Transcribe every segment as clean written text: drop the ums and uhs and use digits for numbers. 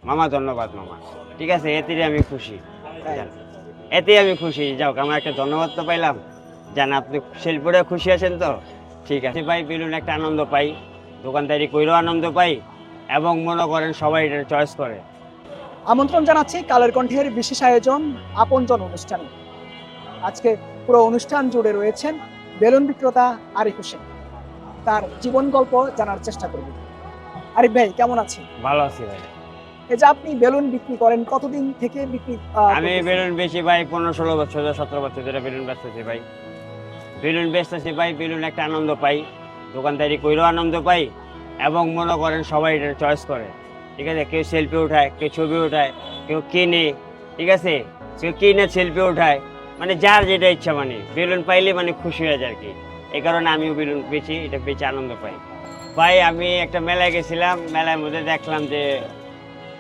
মামা ধন্যবাদ মামা। ঠিক আছে, এতেই আমি খুশি, এতেই আমি খুশি। যাও, আমার একটা ধন্যবাদ তো পাইলাম, জান আপনি শিল্পীরা খুশি আছেন তো, ঠিক আছে ভাই। বেলুন একটা আনন্দ পাই, দোকানদারি কইরেও আনন্দ পাই, এবং মনে করেন সবাই এটা চয়েস করে। আমন্ত্রণ জানাচ্ছি কালের কণ্ঠের বিশেষ আয়োজন আপনজন অনুষ্ঠানে। আজকে পুরো অনুষ্ঠান জুড়ে রয়েছেন বেলুন বিক্রেতা আরিফ হোসেন। তার জীবন গল্প জানার চেষ্টা করব। আরিফ ভাই কেমন আছেন? ভালো আছি ভাই। এই যে আপনি বেলুন বিক্রি করেন, কতদিন থেকে বিক্রি আমি করতেছেন? বেলুন বেশি ভাই 15-16 বছর 17 বছর ধরে বেলুন বেচতেছি ভাই। বেলুন বেচতেছি ভাই, বেলুন একটা আনন্দ পাই, দোকানদারি কইরেও আনন্দ পাই, এবং মনে করেন সবাই এটা চয়েস করে। ঠিক আছে, কেউ সেলফি উঠায়, কেউ ছবি উঠায়, কেউ কিনে, ঠিক আছে, কেউ কিনে সেলফি উঠায়, মানে যার যেটা ইচ্ছা, মানে বেলুন পাইলে মানে খুশি হয়ে যায় আর কি। এই কারণে আমিও বেলুন বেচি, এটা বেচে আনন্দ পাই ভাই। আমি একটা মেলায় গেছিলাম, মেলার মধ্যে দেখলাম যে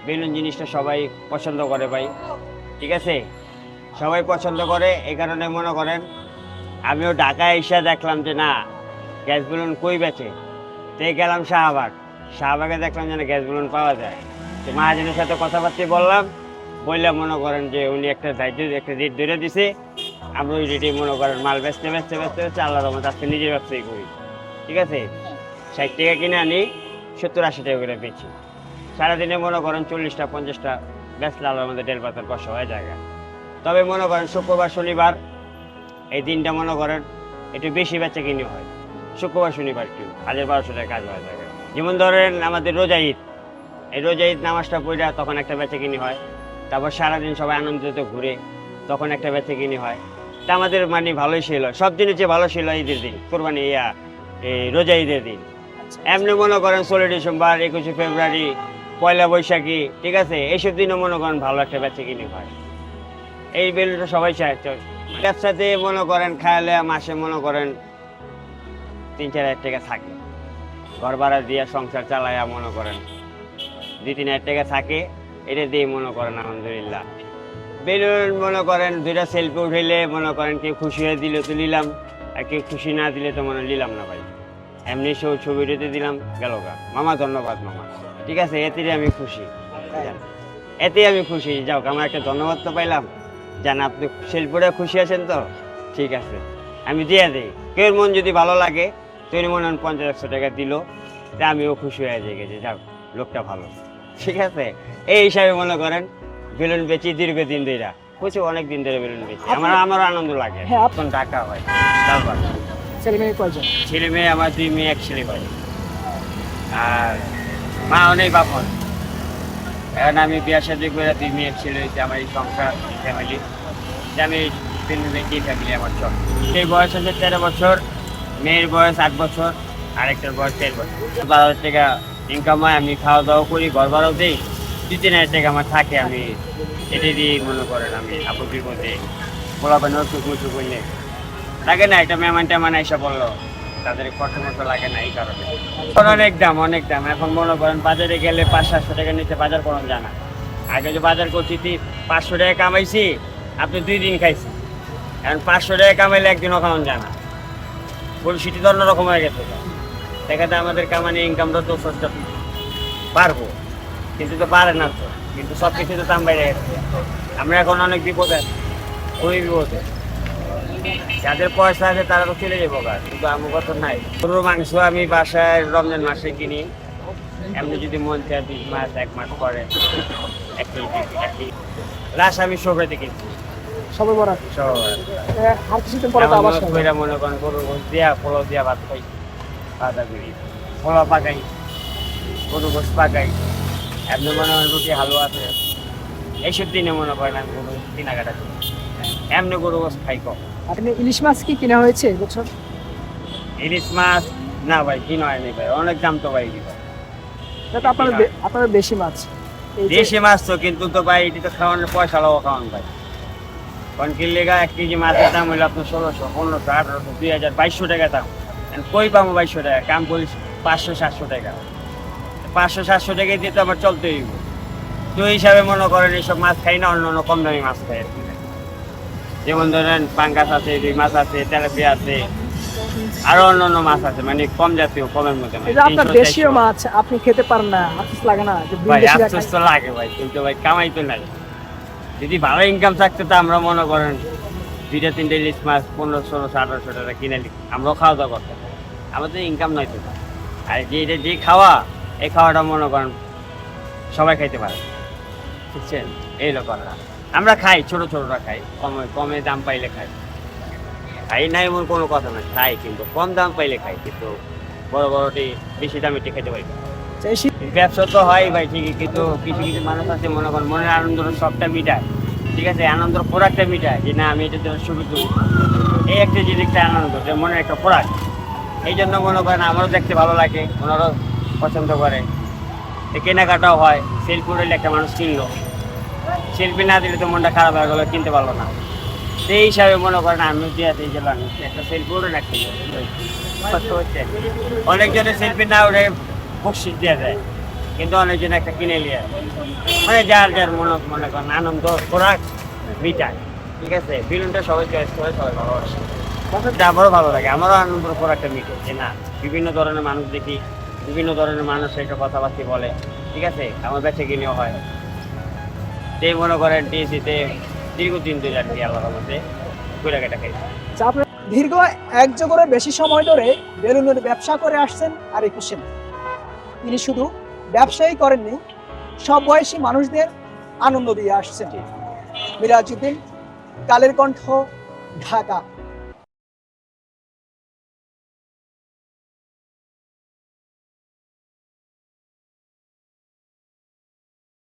বেলুন জিনিসটা সবাই পছন্দ করে ভাই। ঠিক আছে, সবাই পছন্দ করে, এই কারণে মনে করেন আমিও ঢাকায় এসে দেখলাম যে না, গ্যাস বেলুন কই বেচে। তো গেলাম শাহবাগ, শাহবাগে দেখলাম যে না, গ্যাস বেলুন পাওয়া যায়। তো মহাজনের সাথে কথাবার্তা বললাম, বললাম মনে করেন যে উনি একটা রেট ধরে দিছে। আমরা ওই রেটে মনে করেন মাল বেচতে বেচতে বেচতে বেচতে আল্লাহর রহমতে আজকে নিজের ব্যবসায়ী করি। ঠিক আছে, 60 টাকা কিনে আনি, 70-80 টাকা করে বেচি। সারাদিনে মনে করেন 40টা 50টা বেচলে আল্লাহর মধ্যে দেড় পাতার কষ্ট হয়ে যায়। তবে মনে করেন শুক্রবার শনিবার এই দিনটা মনে করেন একটু বেশি বেচা কিনি হয়। শুক্রবার শনিবার কেউ 1200 টাকা কাজ হয়ে যায়। যেমন ধরেন আমাদের রোজা ঈদ, এই রোজা ঈদ নামাজটা পড়ে তখন একটা বেচা কিনি হয়। তারপর সারাদিন সবাই আনন্দিত ঘুরে, তখন একটা বেচা কিনি হয়। তা আমাদের মানে ভালোই ছিল, সব দিনের চেয়ে ভালো ছিল ঈদের দিন, কোরবানি এই রোজা ঈদের দিন। এমনি মনে করেন 16 ডিসেম্বর, 21শে ফেব্রুয়ারি, পয়লা বৈশাখী, ঠিক আছে, এইসব দিনও মনে করেন ভালো একটা বেচা কিনি হয়। এই বেলুনটা সবাই চায়। ব্যবসাতে মনে করেন খাইলে মাসে মনে করেন 3-4 হাজার টাকা থাকে, ঘর ভাড়া দিয়ে সংসার চালায়া মনে করেন 2-3 হাজার টাকা থাকে, এটা দিয়ে মনে করেন আলহামদুলিল্লাহ। বেলুন মনে করেন 2টা সেলফি উঠাইলে মনে করেন কেউ খুশি হয়ে দিলে তো নিলাম, আর কেউ খুশি না দিলে তো মনে নিলাম না ভাই। এমনি ছবি উঠে দিলাম, গেল গা। মামা ধন্যবাদ মামা। ঠিক আছে, এতেই আমি খুশি, এতেই আমি খুশি। যাও, আমার একটা ধন্যবাদ তো পাইলাম, জান আপনি শিল্পীরা খুশি আছেন তো, ঠিক আছে আমি দিয়ে দিই। কেউ মন যদি ভালো লাগে, তৈরি মনে হন 50-100 টাকা দিল, তা আমিও খুশি হয়ে যাই গেছি, যাও লোকটা ভালো। ঠিক আছে, এই হিসাবে মনে করেন বেলুন বেচি দীর্ঘদিন ধরে, প্রচুর অনেক দিন ধরে বেলুন বেচি। আমারও আনন্দ লাগে। হ্যাঁ, এখন টাকা হয়, তারপর ছেলে মেয়ে কয়জন? ছেলে মেয়ে আমার 2 মেয়ে 1 ছেলে ভাই, আর মা অনেক বাপন। এখন আমি বিয়ে শাদী করে 2 মেয়ে 1 ছেলে হয়েছে, আমার এই সংসার ফ্যামিলি, আমি বেলুন বেচি, ফ্যামিলি আমার চল। সেই বয়স হচ্ছে 13 বছর, মেয়ের বয়স 8 বছর, আরেকটার বয়স 13 বছর। 12,000 টাকা ইনকাম হয়, আমি খাওয়া দাওয়া করি, ঘর ভাড়াও দিই, 2-3 হাজার টাকা আমার থাকে। আমি এটাই দিয়ে মনে করেন আমি আপত্তির মধ্যে পোলা পানি টুকু করলে লাগে না, একটা মেহমান টেমান এসে বললো, তাদের কষ্ট মতো লাগে না, এই কারণে। এখন অনেক দাম, অনেক দাম। এখন মনে করেন বাজারে গেলে 500-700 টাকা নিচে বাজার করানো যায় না। আগে যে বাজার করছি 500 টাকা কামাইছি, আপনি 2 দিন খাইছি। এখন 500 টাকা কামাইলে একদিনও খাওয়ানো যায় না, পরিস্থিতি তো অন্যরকম হয়ে গেছে। দেখাতে আমাদের কামানি ইনকামটা তো সস্তা পারবো, কিন্তু তো পারে না তো, কিন্তু সব কিছু তো দাম বাইরে গেছে। আমরা এখন অনেক বিপদে, খুবই বিপদে। যাদের পয়সা আছে তারা তো চলে যাবো, কিন্তু আমার কথা নাই। গরুর মাংস আমি বাসায় রমজান মাসে কিনি, এমনি যদি মন চায় 2 মাস 1 মাস পরে 1 কেজি। লাশ আমি সবাইতে কিনছি, সবে বরাত সবাই আর কিছুদিন পরে তো আবার সময়। মনে করেন গরুর গোশ দিয়া, পোলাও দিয়া ভাত খাই, বাঁধা করি, পোলাও পাকাই, গরুর গোশ পাকাই, এমনি মনে হয় রুটি হালুয়া আছে। এইসব দিনে মনে করেন আমি গরু কেনাকাটা করি, এমনি গরু গোশ খাই কম। আপনি ইলিশ মাছ কি কিনা হয়েছে এবছর? ইলিশ মাছ না ভাই, কিনা হয়নি ভাই, অনেক দাম তো ভাই। এটা তো আপনার বেশি মাছ। এই যে দেশি মাছ তো, কিন্তু তো ভাই এটি তো খাওয়ানোর পয়সা লাগো খাওয়ান ভাই। কারণ কিনলে 1 কেজি মাছের দাম হইলো আপনার 1600, 1500, 1800, 2000, 2200 টাকা দাম। কই পাবো 2200 টাকা? কাম করি 500-700 টাকা, 500-700 টাকা দিয়ে তো আমার চলতে হইব। তো এই হিসাবে মনে করেন এইসব মাছ খাই না, অন্য কম দামি মাছ খাই আর কি। যেমন ধরেন পাঙ্গাস আছে, রুই মাছ আছে, তেলাপিয়া আছে, আরো অন্যান্য মাছ আছে, মানে কম জাতীয়, কমের মধ্যে মানে এটা আপনার 300, দেশীয় 400। মাছ, আপনি খেতে পারেন না, আফসোস লাগে না যে ভাই বিদেশিরা আফসোস খায়? তো লাগে ভাই, কিন্তু ভাই কামাই তো নাই। যদি ভালো ইনকাম থাকতো তো আমরা মনে করেন 2-3 ইলিশ মাছ 1500-1600-1800 টাকা কিনে আমরাও খাওয়া দাওয়া করতাম। আমাদের ইনকাম নাই তো। আর যে খাওয়া, এই খাওয়াটা মনে করেন সবাই খাইতে পারে, বুঝছেন? এই ব্যাপারটা আমরা খাই, ছোট ছোটটা খাই, কমে দাম পাইলে খাই। খাই নাই এমন কোনো কথা না, খাই কিন্তু কম দাম পাইলে খাই, কিন্তু বড় বড়টি বেশি দামে খেতে পারি না। যে এই শীত- ব্যবসা তো হয় ভাই ঠিকই, কিন্তু কিছু কিছু মানুষ আছে মনে করেন মনের আনন্দ সবটা মিটায়, ঠিক আছে, আনন্দ প্রোডাক্টটা মিটায় যে না আমি এটা জন্য সুবিধা দেবো, এই একটা জিনিসটা আনন্দ, যে মনের একটা প্রোডাক্ট। এই জন্য মনে করেন আমারও দেখতে ভালো লাগে, ওনারাও পছন্দ করে, এই কেনাকাটাও হয়। সেল করলে একটা মানুষ কিনলো, শিল্পী না দিলে তো মনটা খারাপ হয়ে গেলো, কিনতে পারলো না। সেই হিসাবে মনে করেন আমি দিয়ে দিয়েছিলাম একটা সেল করে রাখতে, অনেকজনে সেলফি না উঠে বকশিস দেওয়া যায়, কিন্তু অনেকজন একটা কিনে নিয়ে মানে যার যার মনে করেন আনন্দ খোরাক মিটায়, ঠিক আছে। বেলুনটা সবাই চয়েস করে, সবাই ভালোবাসে, আমারও ভালো লাগে, আমারও আনন্দ খোরাকটা মিটে যে না বিভিন্ন ধরনের মানুষ দেখি, বিভিন্ন ধরনের মানুষ একটা কথাবার্তা বলে, ঠিক আছে, আমার কাছে কিনেও হয়। সেই মনে করেন টিএসিতে দীর্ঘদিন ধরে আর কি আল্লাহর মধ্যে কেনাকাটা খাই। যে আপনার দীর্ঘ 1 যুগের বেশি সময় ধরে বেলুনের ব্যবসা করে আসছেন আরিফ হোসেন। তিনি শুধু ব্যবসায়ী করেননি, সব বয়সী মানুষদের আনন্দ দিয়ে আসছেন। মিরাজউদ্দিন, কালের কণ্ঠ, ঢাকা।